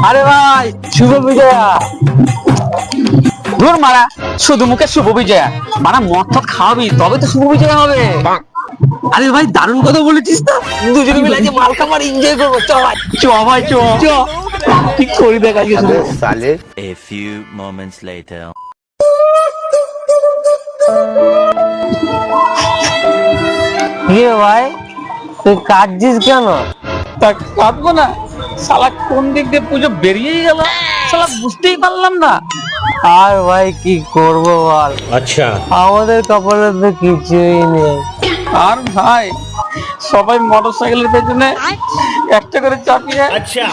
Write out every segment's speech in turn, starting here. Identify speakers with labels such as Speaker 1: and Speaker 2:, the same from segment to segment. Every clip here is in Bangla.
Speaker 1: আরে ভাই শুভ বিজয়া। ধুর মারা, শুধু মুখে শুভ বিজয়া, মারা মদ টদ খাওয়াবি তবে তো শুভ বিজয়া হবে। আরে ভাই দারুণ কথা বলেছিস তো, দুজনে মিলে আজকে মাল খাবার এনজয় করবো। চ ভাই চ ভাই চ চ, ঠিক করি দেখ আজকে শুধু।
Speaker 2: A few moments later.
Speaker 3: কি ভাই তুই কাঁদছিস কেন?
Speaker 1: তা কাঁদবো না, শালা কোন দিক দিয়ে পুজো বেরিয়েই গেল, শালা বুঝতেই পারলাম না।
Speaker 3: আর ভাই কি করব বল,
Speaker 4: अच्छा
Speaker 3: আমাদের কপালে তো কিছুই নেই।
Speaker 1: আর ভাই সবাই মোটর সাইকেলের পেছনে একটা করে চাপিয়ে
Speaker 4: अच्छा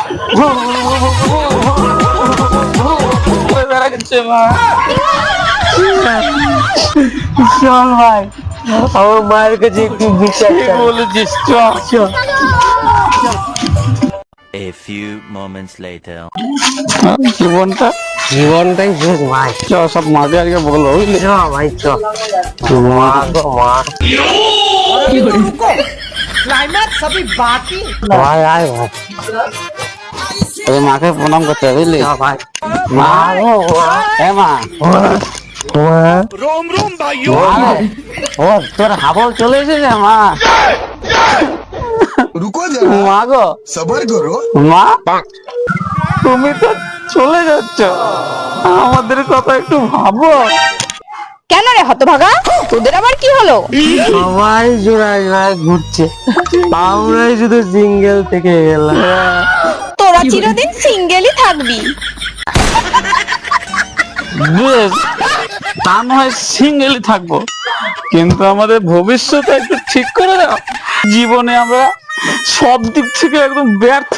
Speaker 1: ঘুরে বেড়াচ্ছে মা।
Speaker 3: চল ভাই আমার মায়ের কাছে একটু বিচার
Speaker 1: কি
Speaker 3: চাই।
Speaker 1: বলেছিস, চ চ।
Speaker 2: A few moments later.
Speaker 1: জীবনটা
Speaker 3: জীবনটাই শেষ ভাই।
Speaker 1: চ, সব মাকে আজকে বলবো বুঝলি।
Speaker 3: চ ভাই চ, মা গো মা। ভাই আয় ভাই,
Speaker 1: তোর মাকে প্রণাম করতে হবে বুঝলি।
Speaker 3: চ ভাই। মা গো মা।
Speaker 1: হ্যাঁ মা।
Speaker 3: মা
Speaker 1: ও তোর হাবল চলে এসেছে মা।
Speaker 5: रुको जरा
Speaker 1: মা গো,
Speaker 5: सबर करो।
Speaker 1: মা তুমি তো চলে যাচ্ছ, আমাদের কথা একটু ভাবো।
Speaker 6: কেন রে হতভাগা, তোদের আবার কি হলো?
Speaker 3: সবাই জোড়ায় জোড়ায় ঘুরছে, আমরাই শুধু সিঙ্গেল থেকে গেলাম।
Speaker 6: তোরা চিরদিন সিঙ্গেলই থাকবি।
Speaker 1: বেশ, তা নয় সিঙ্গেলই থাকবো, কিন্তু আমাদের ভবিষ্যৎ একটু ঠিক করে দাও। জীবনে আমরা সব দিক থেকে একদম ব্যর্থ।